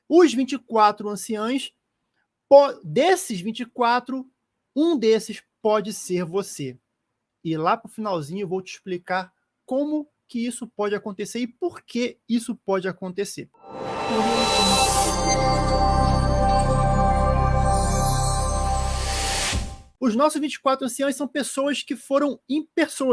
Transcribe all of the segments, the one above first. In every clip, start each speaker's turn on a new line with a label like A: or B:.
A: Os 24 anciãos, desses 24, um desses pode ser você. E lá para o finalzinho eu vou te explicar como que isso pode acontecer e por que isso pode acontecer. Os nossos 24 anciãos são pessoas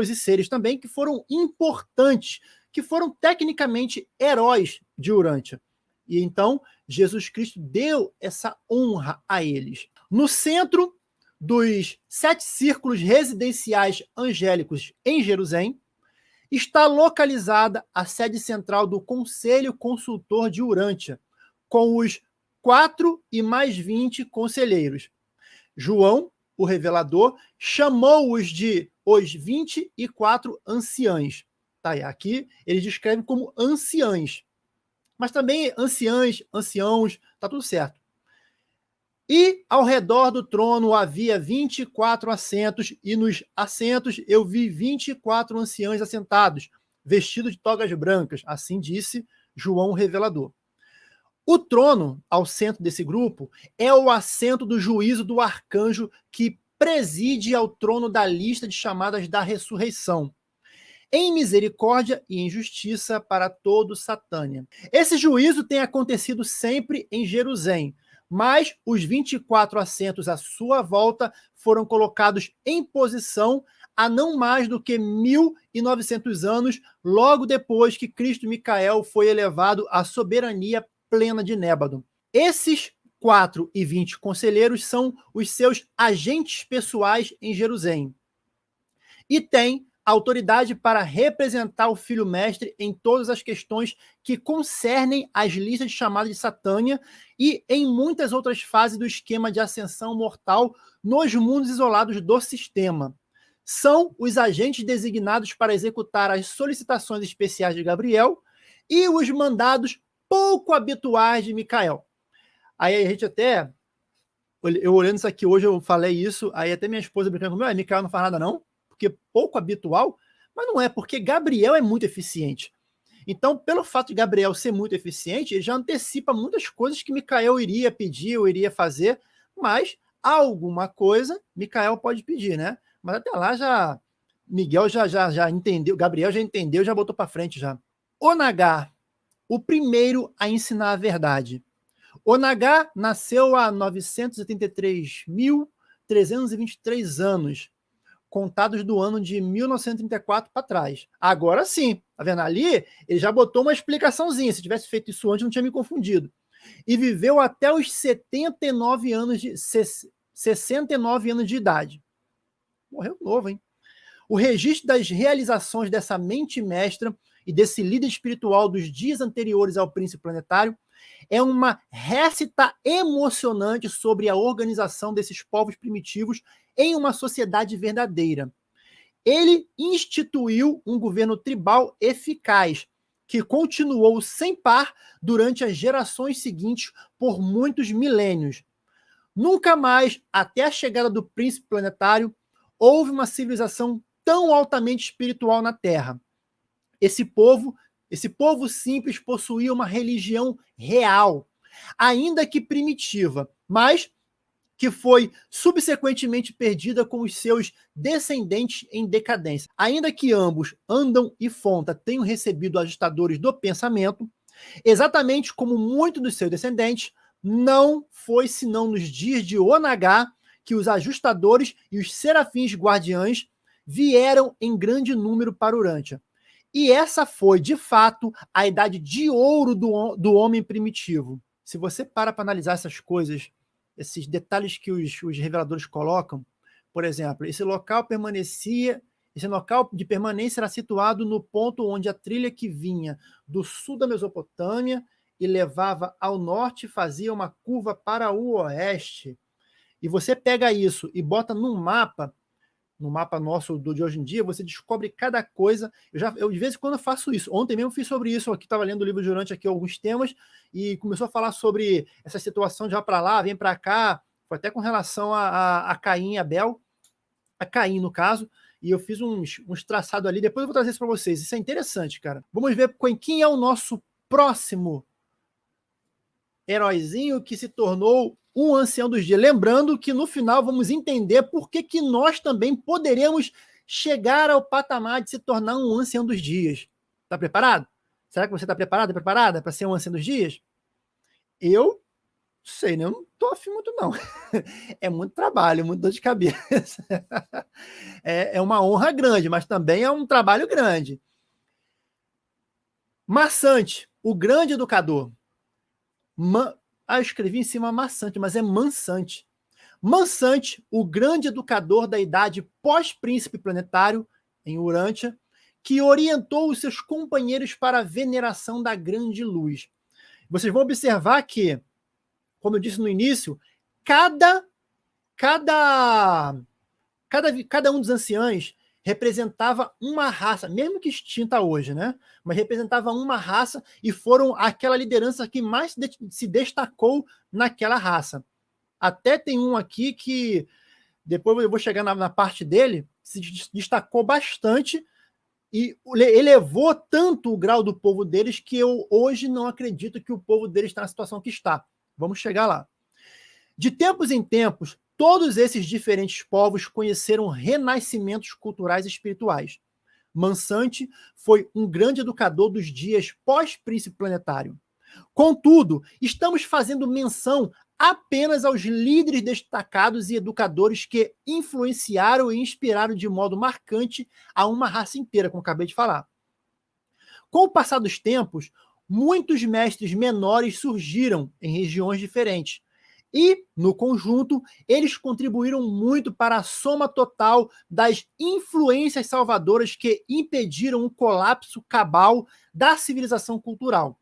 A: e seres também que foram importantes, que foram tecnicamente heróis de Urântia. E então Jesus Cristo deu essa honra a eles. No centro dos 7 círculos residenciais angélicos em Jerusalém, está localizada a sede central do Conselho Consultor de Urântia, com os 4 e mais 20 conselheiros. João, o revelador, chamou-os de os 24 anciãos. Tá, e aqui eles descrevem como anciãos. Mas também anciãs, anciãos, tá tudo certo. E ao redor do trono havia 24 assentos, e nos assentos eu vi 24 anciãos assentados, vestidos de togas brancas, assim disse João o revelador. O trono, ao centro desse grupo, é o assento do juízo do arcanjo que preside ao trono da lista de chamadas da ressurreição, em misericórdia e em justiça para todo Satânia. Esse juízo tem acontecido sempre em Jerusalém, mas os 24 assentos à sua volta foram colocados em posição há não mais do que 1900 anos, logo depois que Cristo Micael foi elevado à soberania plena de Nébado. Esses 4 e 20 conselheiros são os seus agentes pessoais em Jerusalém e têm autoridade para representar o Filho Mestre em todas as questões que concernem as listas de chamada de Satânia e em muitas outras fases do esquema de ascensão mortal nos mundos isolados do sistema. São os agentes designados para executar as solicitações especiais de Gabriel e os mandados pouco habituais de Micael. Aí a gente até, eu olhando isso aqui hoje, eu falei isso, aí até minha esposa brincando comigo, Micael não faz nada não, porque pouco habitual, mas não é, porque Gabriel é muito eficiente. Então, pelo fato de Gabriel ser muito eficiente, ele já antecipa muitas coisas que Micael iria pedir ou iria fazer, mas alguma coisa Micael pode pedir, né? Mas até lá Miguel já entendeu, Gabriel já entendeu, já botou para frente já. Onagar, o primeiro a ensinar a verdade. Onagar nasceu há 983.323 anos, contados do ano de 1934 para trás. Agora sim, tá vendo ali? Ele já botou uma explicação,zinha. Se tivesse feito isso antes, não tinha me confundido. E viveu até os 69 anos de idade. Morreu novo, hein? O registro das realizações dessa mente mestra e desse líder espiritual dos dias anteriores ao príncipe planetário é uma récita emocionante sobre a organização desses povos primitivos em uma sociedade verdadeira. Ele instituiu um governo tribal eficaz, que continuou sem par durante as gerações seguintes por muitos milênios. Nunca mais, até a chegada do príncipe planetário, houve uma civilização tão altamente espiritual na Terra. Esse povo simples possuía uma religião real, ainda que primitiva, mas que foi subsequentemente perdida com os seus descendentes em decadência. Ainda que ambos, Andam e Fonta, tenham recebido ajustadores do pensamento, exatamente como muitos dos seus descendentes, não foi senão nos dias de Onagar que os ajustadores e os serafins guardiães vieram em grande número para Urântia. E essa foi, de fato, a idade de ouro do homem primitivo. Se você para analisar essas coisas, esses detalhes que os reveladores colocam, por exemplo, esse local de permanência era situado no ponto onde a trilha que vinha do sul da Mesopotâmia e levava ao norte fazia uma curva para o oeste. E você pega isso e bota num mapa, no mapa nosso de hoje em dia, você descobre cada coisa. Eu de vez em quando eu faço isso. Ontem mesmo fiz sobre isso, aqui estava lendo o livro durante aqui alguns temas, e começou a falar sobre essa situação de vai para lá, vem para cá, foi até com relação a Caim e Abel, a Caim no caso, e eu fiz uns traçados ali, depois eu vou trazer isso para vocês. Isso é interessante, cara. Vamos ver quem é o nosso próximo heróizinho que se tornou um ancião dos dias. Lembrando que no final vamos entender por que nós também poderemos chegar ao patamar de se tornar um ancião dos dias. Está preparado? Será que você está preparado, preparada para ser um ancião dos dias? Eu sei, né? Eu não estou afim muito, não. É muito trabalho, muito dor de cabeça. É uma honra grande, mas também é um trabalho grande. Maçante, o grande educador. Eu escrevi em cima maçante, mas é Mansante. Mansante, o grande educador da idade pós-príncipe planetário, em Urântia, que orientou os seus companheiros para a veneração da grande luz. Vocês vão observar que, como eu disse no início, cada um dos anciãos representava uma raça, mesmo que extinta hoje, né? Mas representava uma raça e foram aquela liderança que mais se destacou naquela raça. Até tem um aqui que, depois eu vou chegar na parte dele, se destacou bastante e elevou tanto o grau do povo deles que eu hoje não acredito que o povo deles está na situação que está. Vamos chegar lá. De tempos em tempos, todos esses diferentes povos conheceram renascimentos culturais e espirituais. Mansante foi um grande educador dos dias pós-príncipe planetário. Contudo, estamos fazendo menção apenas aos líderes destacados e educadores que influenciaram e inspiraram de modo marcante a uma raça inteira, como acabei de falar. Com o passar dos tempos, muitos mestres menores surgiram em regiões diferentes. E, no conjunto, eles contribuíram muito para a soma total das influências salvadoras que impediram o colapso cabal da civilização cultural,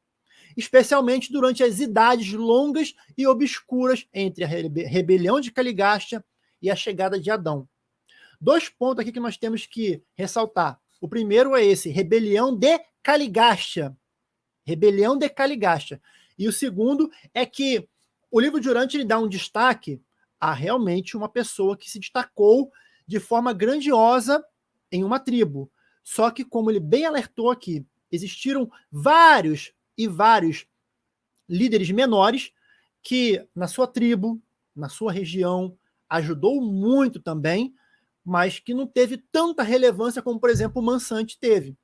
A: especialmente durante as idades longas e obscuras entre a rebelião de Caligasta e a chegada de Adão. 2 pontos aqui que nós temos que ressaltar. O primeiro é esse, rebelião de Caligasta. Rebelião de Caligasta. E o segundo é que o livro de Urântia ele dá um destaque a realmente uma pessoa que se destacou de forma grandiosa em uma tribo. Só que, como ele bem alertou aqui, existiram vários líderes menores que, na sua tribo, na sua região, ajudou muito também, mas que não teve tanta relevância como, por exemplo, o Mansante teve.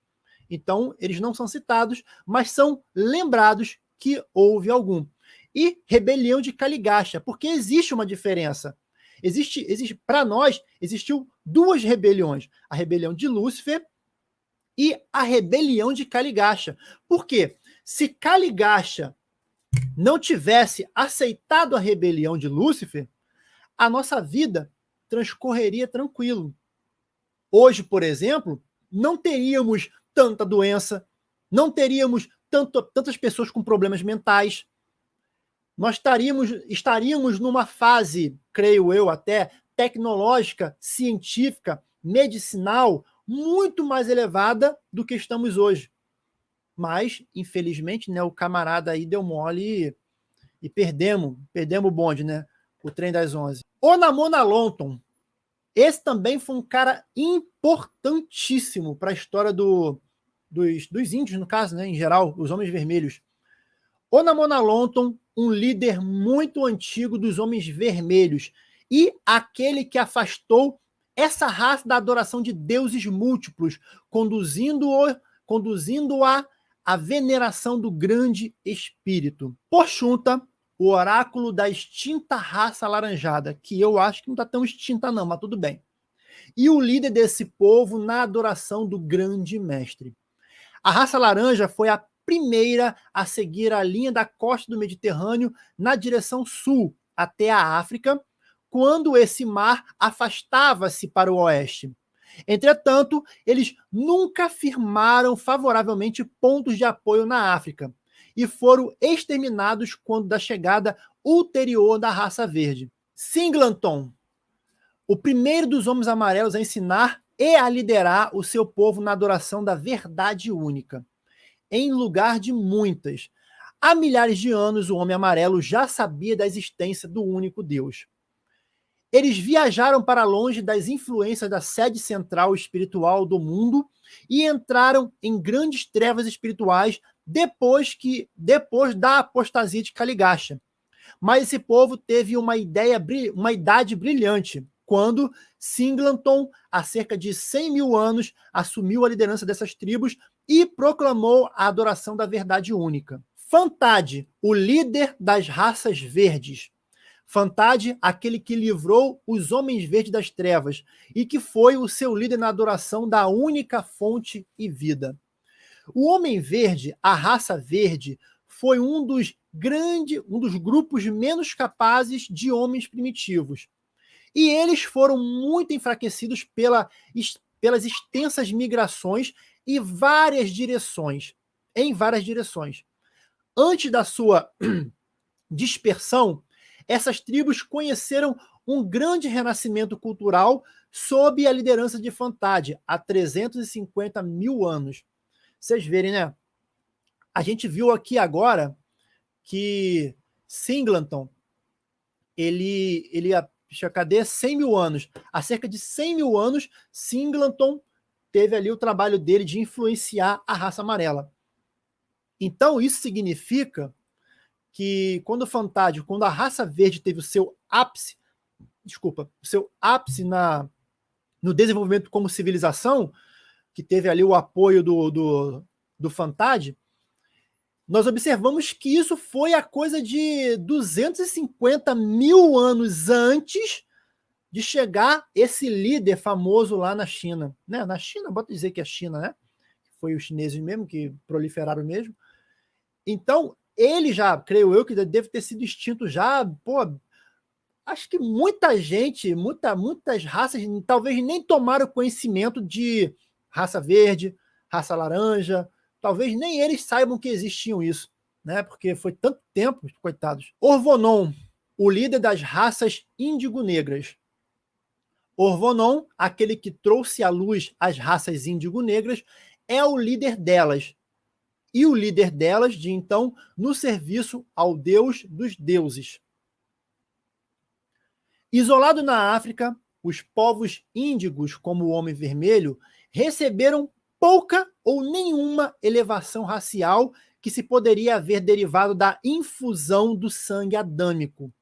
A: Então, eles não são citados, mas são lembrados que houve algum. E rebelião de Caligasta, porque existe uma diferença. Para nós, existiu 2 rebeliões. A rebelião de Lúcifer e a rebelião de Caligasta. Por quê? Se Caligasta não tivesse aceitado a rebelião de Lúcifer, a nossa vida transcorreria tranquilo. Hoje, por exemplo, não teríamos tanta doença, não teríamos tantas pessoas com problemas mentais. Nós estaríamos numa fase, creio eu até, tecnológica, científica, medicinal, muito mais elevada do que estamos hoje. Mas, infelizmente, né, o camarada aí deu mole e perdemos o bonde, né? O trem das 11. Onamonalonton. Esse também foi um cara importantíssimo para a história dos índios, no caso, né, em geral, os homens vermelhos. Onamonalonton, um líder muito antigo dos homens vermelhos e aquele que afastou essa raça da adoração de deuses múltiplos, conduzindo-a à veneração do grande espírito. Porxunta, o oráculo da extinta raça alaranjada, que eu acho que não está tão extinta não, mas tudo bem. E o líder desse povo na adoração do grande mestre. A raça laranja foi a primeira a seguir a linha da costa do Mediterrâneo na direção sul, até a África, quando esse mar afastava-se para o oeste. Entretanto, eles nunca firmaram favoravelmente pontos de apoio na África e foram exterminados quando da chegada ulterior da raça verde. Singleton, o primeiro dos homens amarelos a ensinar e a liderar o seu povo na adoração da verdade única. Em lugar de muitas. Há milhares de anos, o homem amarelo já sabia da existência do único Deus. Eles viajaram para longe das influências da sede central espiritual do mundo e entraram em grandes trevas espirituais depois da apostasia de Caligacha. Mas esse povo teve uma idade brilhante, quando Singleton, há cerca de 100 mil anos, assumiu a liderança dessas tribos e proclamou a adoração da verdade única. Fantad, o líder das raças verdes. Fantad, aquele que livrou os homens verdes das trevas e que foi o seu líder na adoração da única fonte e vida. O homem verde, a raça verde, foi um dos grupos menos capazes de homens primitivos. E eles foram muito enfraquecidos pelas extensas migrações em várias direções. Antes da sua dispersão, essas tribos conheceram um grande renascimento cultural sob a liderança de Fantad, há 350 mil anos. Vocês verem, né? A gente viu aqui agora que Singleton, cadê 100 mil anos? Há cerca de 100 mil anos, Singleton teve ali o trabalho dele de influenciar a raça amarela. Então, isso significa que quando a raça verde teve o seu ápice no desenvolvimento como civilização, que teve ali o apoio do Fantad, nós observamos que isso foi a coisa de 250 mil anos antes de chegar esse líder famoso lá na China. Né? Na China, bota dizer que é China, né? Foi os chineses mesmo que proliferaram mesmo. Então, ele já, creio eu, que deve ter sido extinto já, acho que muita gente, muitas raças, talvez nem tomaram conhecimento de raça verde, raça laranja, talvez nem eles saibam que existiam isso, né? Porque foi tanto tempo, coitados. Orvonon, o líder das raças índigo-negras. Orvonon, aquele que trouxe à luz as raças índigo-negras, é o líder delas. E o líder delas, de então, no serviço ao Deus dos deuses. Isolado na África, os povos índigos, como o Homem Vermelho, receberam pouca ou nenhuma elevação racial que se poderia haver derivado da infusão do sangue adâmico.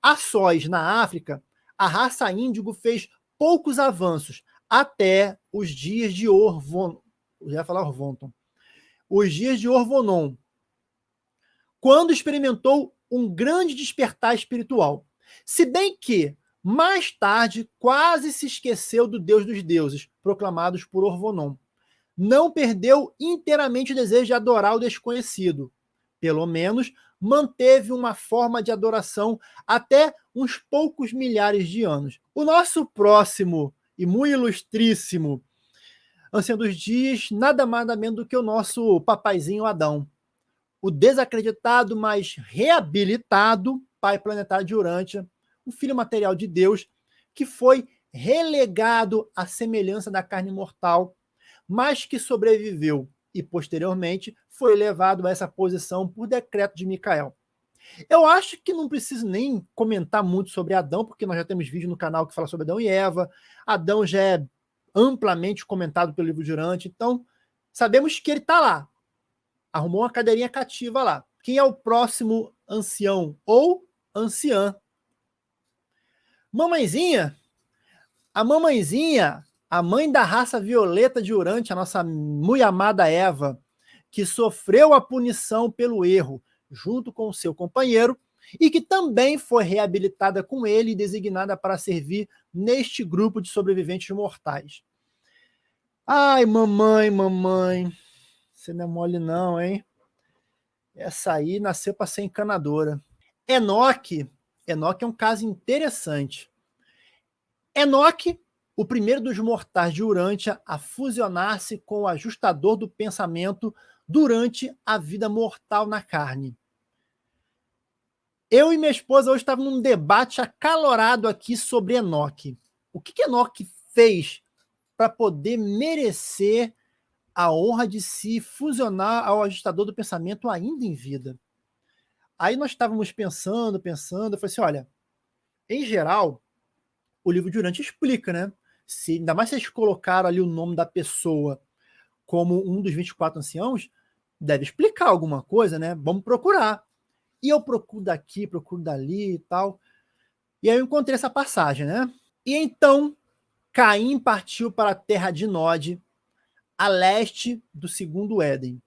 A: A sós, na África, a raça índigo fez poucos avanços até os dias de Orvonon, quando experimentou um grande despertar espiritual. Se bem que, mais tarde, quase se esqueceu do Deus dos deuses, proclamados por Orvonon. Não perdeu inteiramente o desejo de adorar o desconhecido. Pelo menos, manteve uma forma de adoração até uns poucos milhares de anos. O nosso próximo e muito ilustríssimo ancião dos dias, nada mais nada menos do que o nosso papaizinho Adão. O desacreditado, mas reabilitado pai planetário de Urântia, o filho material de Deus, que foi relegado à semelhança da carne mortal, mas que sobreviveu e, posteriormente, foi levado a essa posição por decreto de Micael. Eu acho que não preciso nem comentar muito sobre Adão, porque nós já temos vídeo no canal que fala sobre Adão e Eva. Adão já é amplamente comentado pelo livro de Urântia, então sabemos que ele está lá. Arrumou uma cadeirinha cativa lá. Quem é o próximo ancião ou anciã? Mamãezinha. A mamãezinha, a mãe da raça violeta de Urântia, a nossa muito amada Eva, que sofreu a punição pelo erro junto com o seu companheiro e que também foi reabilitada com ele e designada para servir neste grupo de sobreviventes mortais. Ai, mamãe, você não é mole não, hein? Essa aí nasceu para ser encanadora. Enoque é um caso interessante. Enoque, o primeiro dos mortais de Urântia a fusionar-se com o ajustador do pensamento durante a vida mortal na carne. Eu e minha esposa hoje estávamos num debate acalorado aqui sobre Enoque. O que Enoque fez para poder merecer a honra de se fusionar ao ajustador do pensamento ainda em vida? Aí nós estávamos pensando, eu falei assim, olha, em geral, o livro de Urântia explica, né? Ainda mais se eles colocaram ali o nome da pessoa como um dos 24 anciãos, deve explicar alguma coisa, né? Vamos procurar. E eu procuro daqui, procuro dali e tal. E aí eu encontrei essa passagem, né? E então Caim partiu para a terra de Nod, a leste do segundo Éden.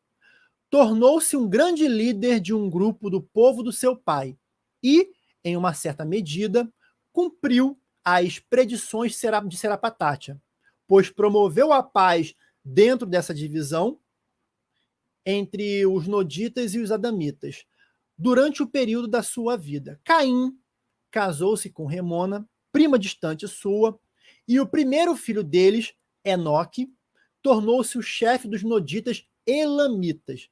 A: Tornou-se um grande líder de um grupo do povo do seu pai e, em uma certa medida, cumpriu as predições de Serapatátia, pois promoveu a paz dentro dessa divisão entre os noditas e os adamitas, durante o período da sua vida. Caim casou-se com Remona, prima distante sua, e o primeiro filho deles, Enoque, tornou-se o chefe dos noditas elamitas.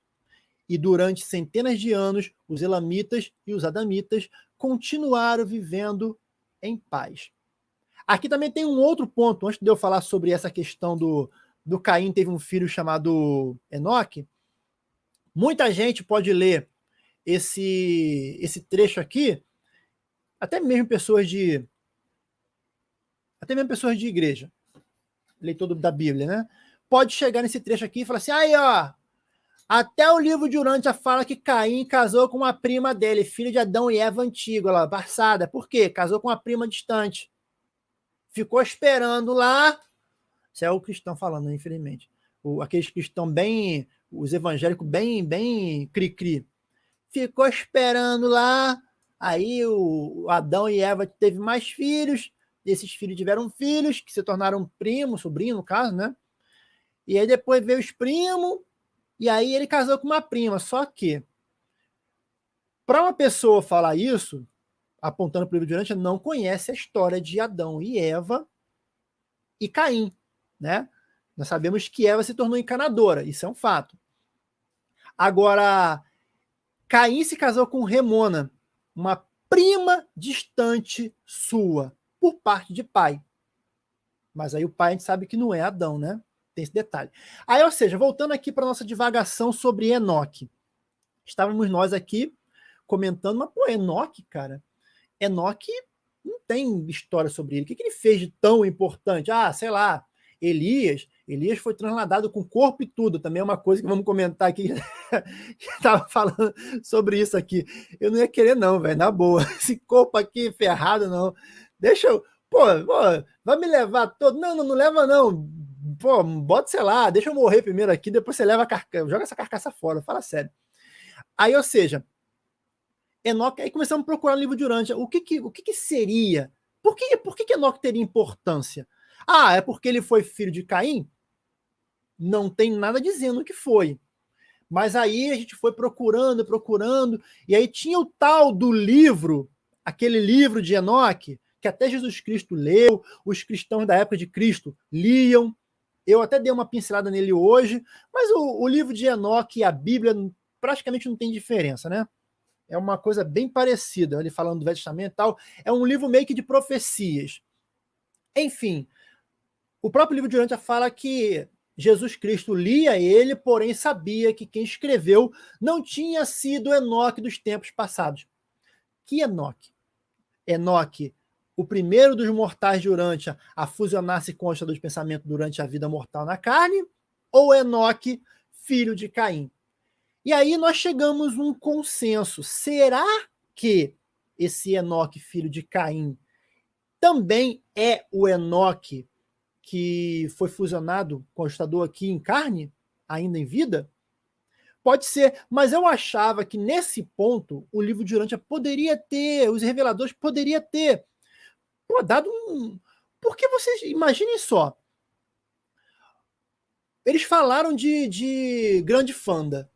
A: E durante centenas de anos, os elamitas e os adamitas continuaram vivendo em paz. Aqui também tem um outro ponto, antes de eu falar sobre essa questão do Caim teve um filho chamado Enoque. Muita gente pode ler esse trecho aqui, até mesmo pessoas de igreja, leitor da Bíblia, né? Pode chegar nesse trecho aqui e falar assim, aí ó, até o livro de Urântia fala que Caim casou com uma prima dele, filho de Adão e Eva antigo, lá, passada. Por quê? Casou com uma prima distante. Ficou esperando lá. Isso é o cristão falando, infelizmente. Aqueles cristãos bem, os evangélicos bem cri-cri. Ficou esperando lá. Aí o Adão e Eva teve mais filhos. Esses filhos tiveram filhos que se tornaram primo, sobrinho, no caso, né? E aí depois veio os primos. E aí ele casou com uma prima. Só que, para uma pessoa falar isso, apontando para o livro de Urântia, não conhece a história de Adão e Eva e Caim, né? Nós sabemos que Eva se tornou encanadora, isso é um fato. Agora, Caim se casou com Remona, uma prima distante sua, por parte de pai. Mas aí o pai a gente sabe que não é Adão, né? Tem esse detalhe. Aí, ou seja, voltando aqui para nossa divagação sobre Enoque. Estávamos nós aqui comentando, mas, pô, Enoque, cara, Enoque não tem história sobre ele. O que ele fez de tão importante? Ah, sei lá, Elias foi trasladado com corpo e tudo. Também é uma coisa que vamos comentar aqui. Estava falando sobre isso aqui. Eu não ia querer, não, velho, na boa. Esse corpo aqui ferrado, não. Deixa eu. Pô, vai me levar todo. Não leva, não. Pô, bota, sei lá, deixa eu morrer primeiro aqui, depois você leva a carcaça. Joga essa carcaça fora, fala sério. Aí, ou seja, Enoque, aí começamos a procurar no livro de Urântia. O que seria? Por que Enoque teria importância? Ah, é porque ele foi filho de Caim? Não tem nada dizendo que foi. Mas aí a gente foi procurando, e aí tinha o tal do livro, aquele livro de Enoque, que até Jesus Cristo leu, os cristãos da época de Cristo liam. Eu até dei uma pincelada nele hoje, mas o livro de Enoque e a Bíblia praticamente não tem diferença, né? É uma coisa bem parecida, ele falando do Velho Testamento e tal. É um livro meio que de profecias. Enfim, o próprio livro de Urântia fala que Jesus Cristo lia ele, porém sabia que quem escreveu não tinha sido Enoque dos tempos passados. Que Enoque? Enoque, o primeiro dos mortais de Urântia a fusionar-se com o estado de pensamento durante a vida mortal na carne, ou Enoque, filho de Caim? E aí nós chegamos a um consenso. Será que esse Enoque, filho de Caim, também é o Enoque que foi fusionado com o ajustador aqui em carne, ainda em vida? Pode ser, mas eu achava que nesse ponto o livro de Urântia poderia ter, os reveladores poderia ter dado um... Porque vocês imaginem só, eles falaram de Grande Fanda.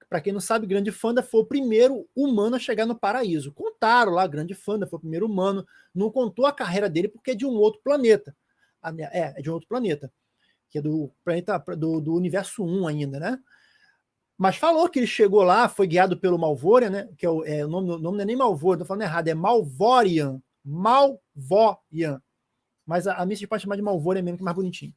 A: Para quem não sabe, Grande Fanda foi o primeiro humano a chegar no paraíso. Contaram lá, Grande Fanda foi o primeiro humano. Não contou a carreira dele porque é de um outro planeta. É de um outro planeta. Que é do planeta do universo 1 ainda, né? Mas falou que ele chegou lá, foi guiado pelo Malvorian, né? Que o nome não é nem Malvorian, tô falando errado, é Malvorian. Malvorian. Mas a missa pode chamar de Malvorian mesmo, que é mais bonitinho.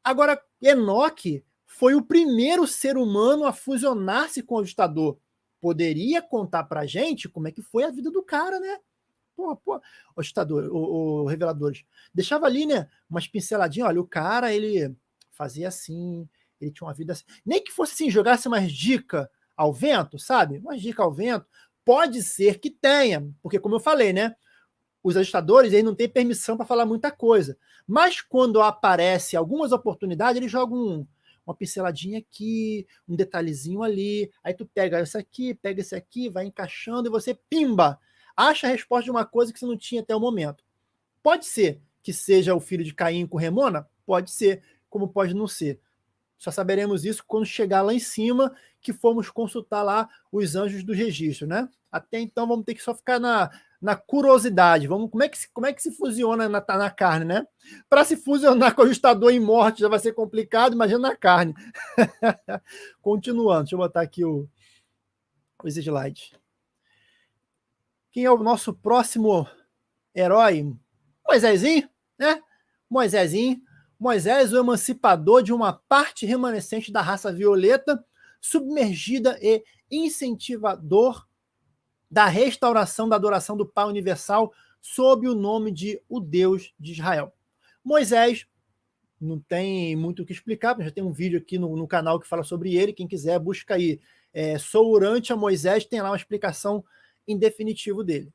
A: Agora, Enoque foi o primeiro ser humano a fusionar-se com o ajustador. Poderia contar pra gente como é que foi a vida do cara, né? Pô, ajustador, o reveladores. Deixava ali, né, umas pinceladinhas, olha, o cara, ele fazia assim, ele tinha uma vida assim. Nem que fosse assim, jogasse umas dicas ao vento, sabe? Umas dicas ao vento. Pode ser que tenha, porque como eu falei, né? Os ajustadores aí não têm permissão para falar muita coisa. Mas quando aparece algumas oportunidades, eles jogam uma pinceladinha aqui, um detalhezinho ali, aí tu pega esse aqui, vai encaixando e você, pimba, acha a resposta de uma coisa que você não tinha até o momento. Pode ser que seja o filho de Caim com Remona? Pode ser, como pode não ser. Só saberemos isso quando chegar lá em cima, que formos consultar lá os anjos do registro, né? Até então vamos ter que só ficar na curiosidade. Como é que se fusiona na carne, né? Para se fusionar com o ajustador em morte já vai ser complicado, imagina na carne. Continuando, deixa eu botar aqui os slides. Quem é o nosso próximo herói? Moisésinho, né? Moisés, o emancipador de uma parte remanescente da raça violeta, submergida e incentivador da restauração da adoração do Pai Universal sob o nome de o Deus de Israel. Moisés, não tem muito o que explicar, já tem um vídeo aqui no canal que fala sobre ele, quem quiser busca aí. Sourante a Moisés, tem lá uma explicação em definitivo dele.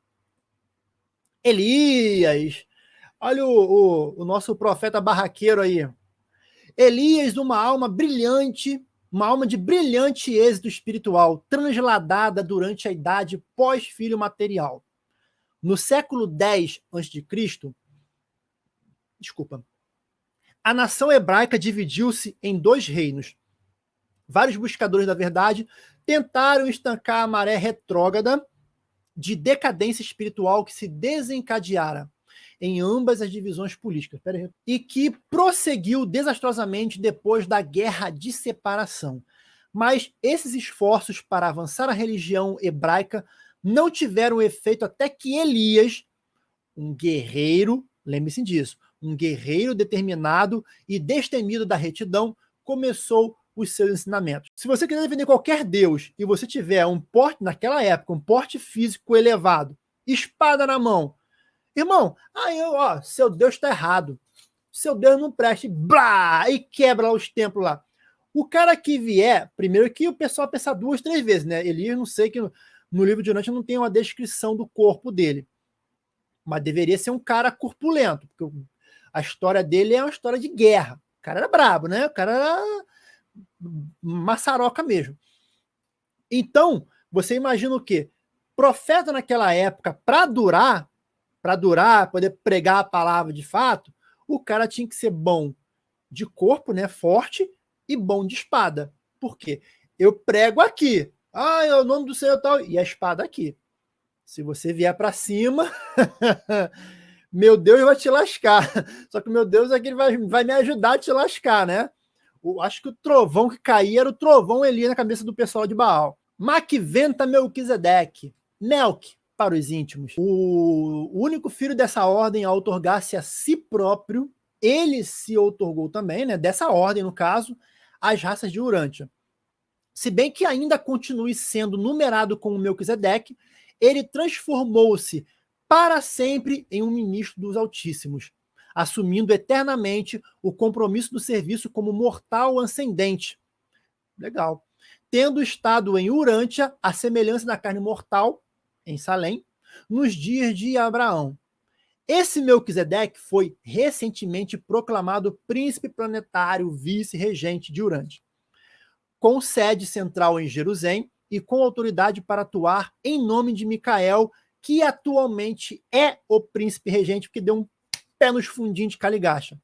A: Elias, olha o nosso profeta barraqueiro aí. Elias, uma alma de brilhante êxito espiritual, transladada durante a idade pós-filho material. No século X a.C., a nação hebraica dividiu-se em dois reinos. Vários buscadores da verdade tentaram estancar a maré retrógrada de decadência espiritual que se desencadeara em ambas as divisões políticas, e que prosseguiu desastrosamente depois da Guerra de Separação. Mas esses esforços para avançar a religião hebraica não tiveram efeito até que Elias, um guerreiro, lembre-se disso, um guerreiro determinado e destemido da retidão, começou os seus ensinamentos. Se você quiser defender qualquer deus e você tiver um porte, naquela época, um porte físico elevado, espada na mão, irmão, seu Deus está errado. Seu Deus não presta. E quebra lá os templos lá. O cara que vier, primeiro que o pessoal pensa 2, 3 vezes, né? Elias, não sei que no livro de Urântia não tem uma descrição do corpo dele. Mas deveria ser um cara corpulento, porque a história dele é uma história de guerra. O cara era brabo, né? O cara era maçaroca mesmo. Então, você imagina o quê? Profeta naquela época, para durar, poder pregar a palavra de fato, o cara tinha que ser bom de corpo, né, forte, e bom de espada. Por quê? Eu prego aqui, é o nome do Senhor tal, e a espada aqui. Se você vier para cima, meu Deus vai te lascar. Só que meu Deus aqui vai me ajudar a te lascar, né? Acho que o trovão que caía era o trovão ali na cabeça do pessoal de Baal. Macventa Melquisedeque, Melk, para os íntimos. O único filho dessa ordem a outorgar-se a si próprio, ele se outorgou também, né, dessa ordem, no caso, as raças de Urântia. Se bem que ainda continue sendo numerado como Melquisedeque, ele transformou-se para sempre em um ministro dos Altíssimos, assumindo eternamente o compromisso do serviço como mortal ascendente. Legal. Tendo estado em Urântia, a semelhança da carne mortal, em Salém, nos dias de Abraão. Esse Melquisedeque foi recentemente proclamado príncipe planetário vice-regente de Urântia, com sede central em Jerusalém e com autoridade para atuar em nome de Micael, que atualmente é o príncipe regente, porque deu um pé nos fundinhos de Caligacha,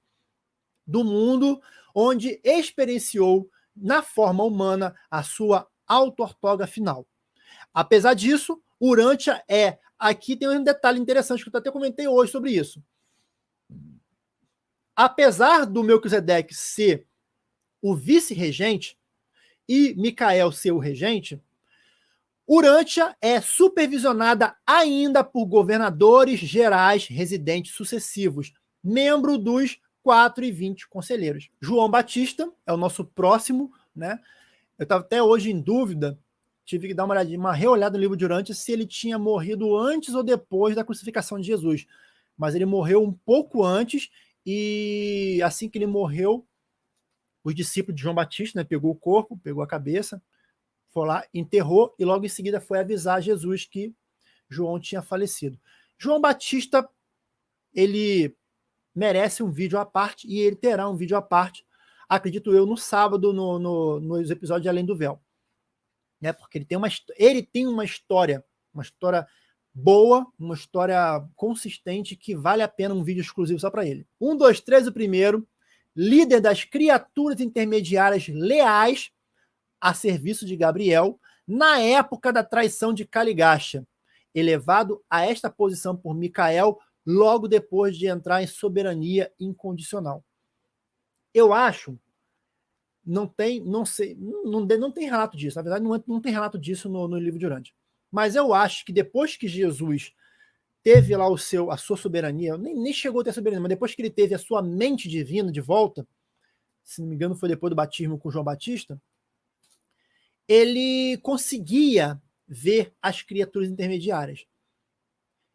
A: do mundo, onde experienciou na forma humana a sua auto-ortoga final. Apesar disso, Urântia aqui tem um detalhe interessante que eu até comentei hoje sobre isso. Apesar do Melquisedeque ser o vice-regente e Micael ser o regente, Urântia é supervisionada ainda por governadores gerais residentes sucessivos, membro dos 4 e 20 conselheiros. João Batista é o nosso próximo, né? Eu estava até hoje em dúvida, tive que dar uma reolhada no livro de Urântia se ele tinha morrido antes ou depois da crucificação de Jesus. Mas ele morreu um pouco antes, e assim que ele morreu, os discípulos de João Batista, né, pegou o corpo, pegou a cabeça, foi lá, enterrou e logo em seguida foi avisar Jesus que João tinha falecido. João Batista, ele merece um vídeo à parte e ele terá um vídeo à parte, acredito eu, no sábado, nos episódios de Além do Véu. Né? Porque ele tem uma história boa, uma história consistente que vale a pena um vídeo exclusivo só para ele. 1, 2, 3, o primeiro. Líder das criaturas intermediárias leais a serviço de Gabriel, na época da traição de Caligacha, elevado a esta posição por Micael logo depois de entrar em soberania incondicional. Eu acho, não tem relato disso, na verdade não tem relato disso no livro de Urântia, mas eu acho que depois que Jesus teve lá a sua soberania, nem chegou a ter soberania, mas depois que ele teve a sua mente divina de volta, se não me engano foi depois do batismo com João Batista, ele conseguia ver as criaturas intermediárias.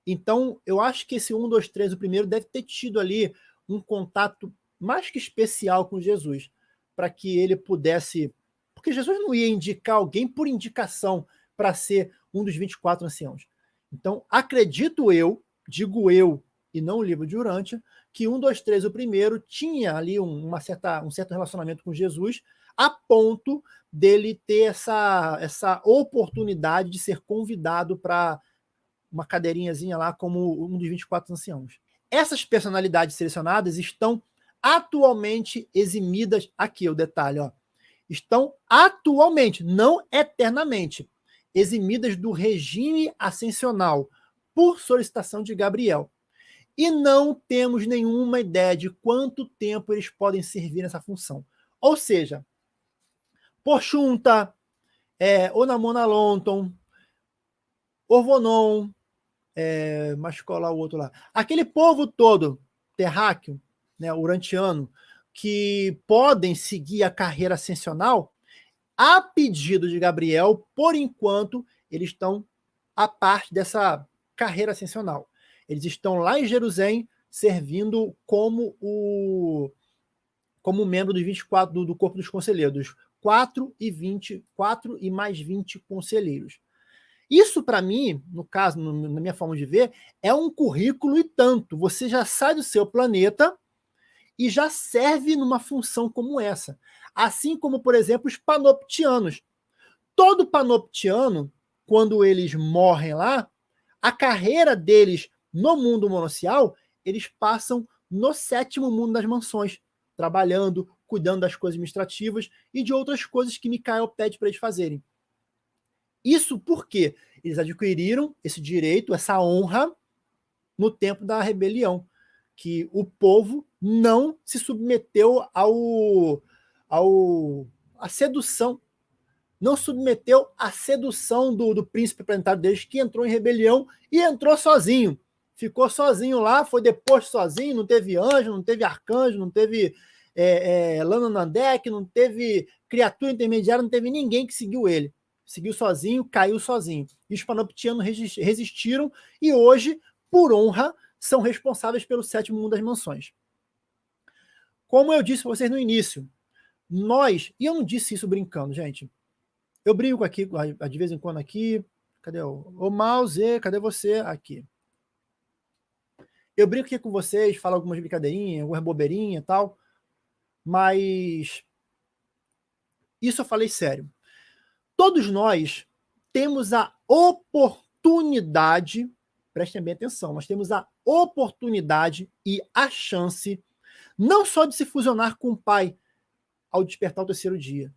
A: Então, eu acho que esse 1, 2, 3, o primeiro, deve ter tido ali um contato mais que especial com Jesus, para que ele pudesse... Porque Jesus não ia indicar alguém por indicação para ser um dos 24 anciãos. Então, acredito eu, digo eu, e não o livro de Urântia, que 1, 2, 3, o primeiro, tinha ali um certo relacionamento com Jesus, a ponto dele ter essa oportunidade de ser convidado para uma cadeirinhazinha lá como um dos 24 anciãos. Essas personalidades selecionadas estão atualmente eximidas, aqui o detalhe, ó, estão atualmente, não eternamente, eximidas do regime ascensional por solicitação de Gabriel. E não temos nenhuma ideia de quanto tempo eles podem servir nessa função. Ou seja, Porchunta, Onamona Lonton, Orvonon, mas qual lá o outro lá? Aquele povo todo, terráqueo, né, urantiano, que podem seguir a carreira ascensional, a pedido de Gabriel, por enquanto, eles estão à parte dessa carreira ascensional. Eles estão lá em Jerusalém, servindo como membro dos 24 do corpo dos conselheiros, 4 e mais 20 conselheiros. Isso, para mim, no caso, na minha forma de ver, é um currículo e tanto. Você já sai do seu planeta e já serve numa função como essa. Assim como, por exemplo, os panoptianos. Todo panoptiano, quando eles morrem lá, a carreira deles no mundo monacial, eles passam no 7º mundo das mansões, trabalhando, cuidando das coisas administrativas e de outras coisas que Micael pede para eles fazerem. Isso porque eles adquiriram esse direito, essa honra, no tempo da rebelião, que o povo não se submeteu à sedução, não submeteu à sedução do príncipe planetário deles, que entrou em rebelião e entrou sozinho. Ficou sozinho lá, foi deposto sozinho, não teve anjo, não teve arcanjo, não teve Lana Nandek, não teve criatura intermediária, não teve ninguém que seguiu ele. Seguiu sozinho, caiu sozinho. E os panoptianos resistiram e hoje, por honra, são responsáveis pelo 7º mundo das mansões. Como eu disse para vocês no início, nós, e eu não disse isso brincando, gente, eu brinco aqui, de vez em quando aqui, cadê o mouse, cadê você? Aqui. Eu brinco aqui com vocês, falo algumas brincadeirinhas, algumas bobeirinhas e tal, mas isso eu falei sério. Todos nós temos a oportunidade, prestem bem atenção, nós temos a oportunidade e a chance não só de se fusionar com o Pai ao despertar o 3º dia,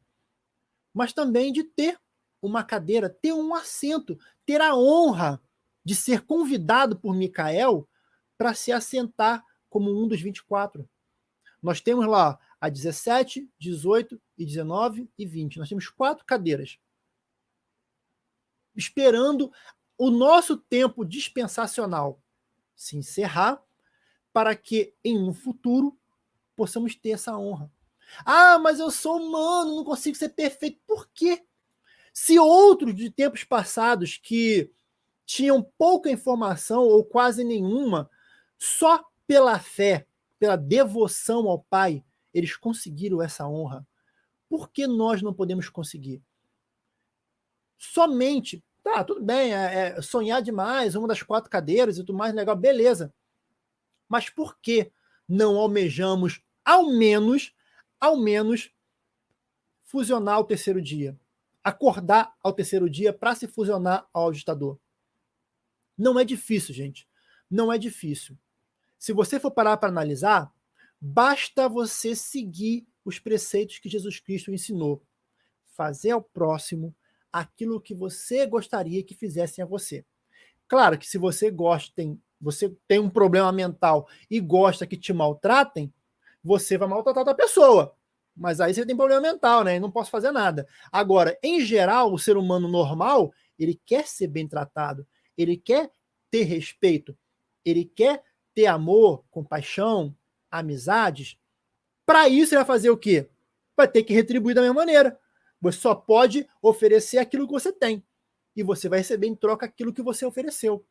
A: mas também de ter uma cadeira, ter um assento, ter a honra de ser convidado por Micael para se assentar como um dos 24. Nós temos lá a 17, 18, e 19 e 20. Nós temos 4 cadeiras esperando o nosso tempo dispensacional se encerrar para que, em um futuro, possamos ter essa honra. Ah, mas eu sou humano, não consigo ser perfeito. Por quê? Se outros de tempos passados que tinham pouca informação ou quase nenhuma, só pela fé, pela devoção ao Pai, eles conseguiram essa honra. Por que nós não podemos conseguir? Somente, tá, tudo bem, sonhar demais, uma das 4 cadeiras e tudo mais, legal, beleza. Mas por que não almejamos, ao menos, fusionar ao terceiro dia? Acordar ao terceiro dia para se fusionar ao agitador? Não é difícil, gente. Não é difícil. Se você for parar para analisar, basta você seguir os preceitos que Jesus Cristo ensinou. Fazer ao próximo aquilo que você gostaria que fizessem a você. Claro que se você você tem um problema mental e gosta que te maltratem, você vai maltratar outra pessoa. Mas aí você tem problema mental, né? E não posso fazer nada. Agora, em geral, o ser humano normal, ele quer ser bem tratado, ele quer ter respeito, ele quer ter amor, compaixão, amizades. Para isso, ele vai fazer o quê? Vai ter que retribuir da mesma maneira. Você só pode oferecer aquilo que você tem. E você vai receber em troca aquilo que você ofereceu.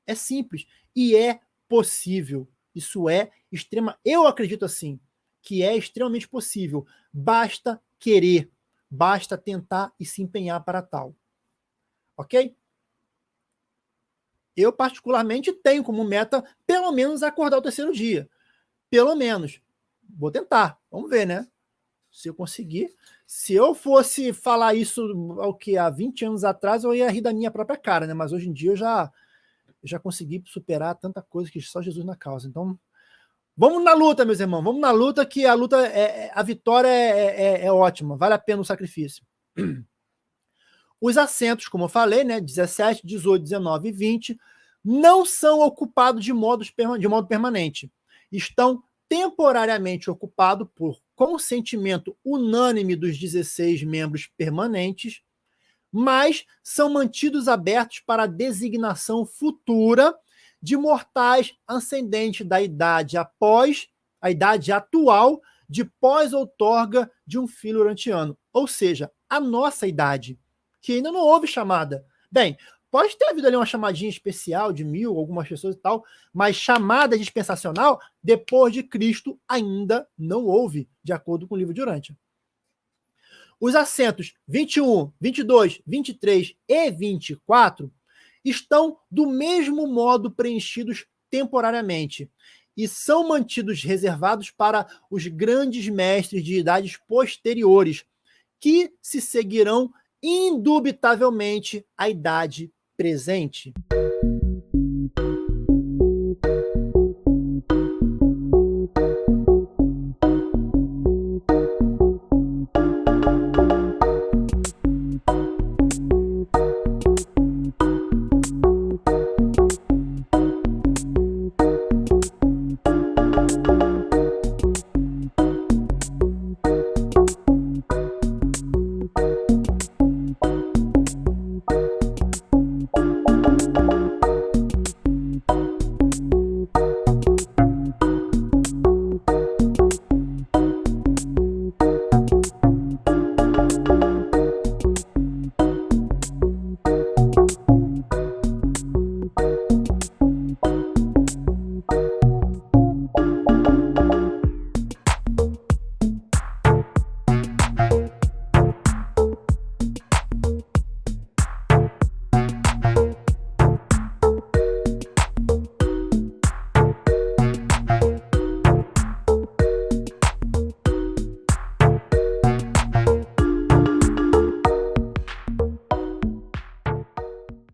A: É simples. E é possível. Isso é eu acredito assim, que é extremamente possível. Basta querer. Basta tentar e se empenhar para tal. Ok? Eu, particularmente, tenho como meta, pelo menos, acordar o terceiro dia. Pelo menos. Vou tentar. Vamos ver, né? Se eu conseguir. Se eu fosse falar isso há 20 anos atrás, eu ia rir da minha própria cara, né? Mas hoje em dia eu já consegui superar tanta coisa que só Jesus na causa. Então, vamos na luta, meus irmãos. Vamos na luta, que a vitória é ótima. Vale a pena o sacrifício. Os assentos, como eu falei, né? 17, 18, 19 e 20, não são ocupados de modo permanente. Estão temporariamente ocupados por consentimento unânime dos 16 membros permanentes, mas são mantidos abertos para a designação futura de mortais ascendentes da idade a idade atual de pós-outorga de um filho urantiano, ou seja, a nossa idade, que ainda não houve chamada. Bem, pode ter havido ali uma chamadinha especial de 1000, algumas pessoas e tal, mas chamada dispensacional, depois de Cristo, ainda não houve, de acordo com o livro de Urântia. Os assentos 21, 22, 23 e 24 estão do mesmo modo preenchidos temporariamente e são mantidos reservados para os grandes mestres de idades posteriores, que se seguirão indubitavelmente à idade presente.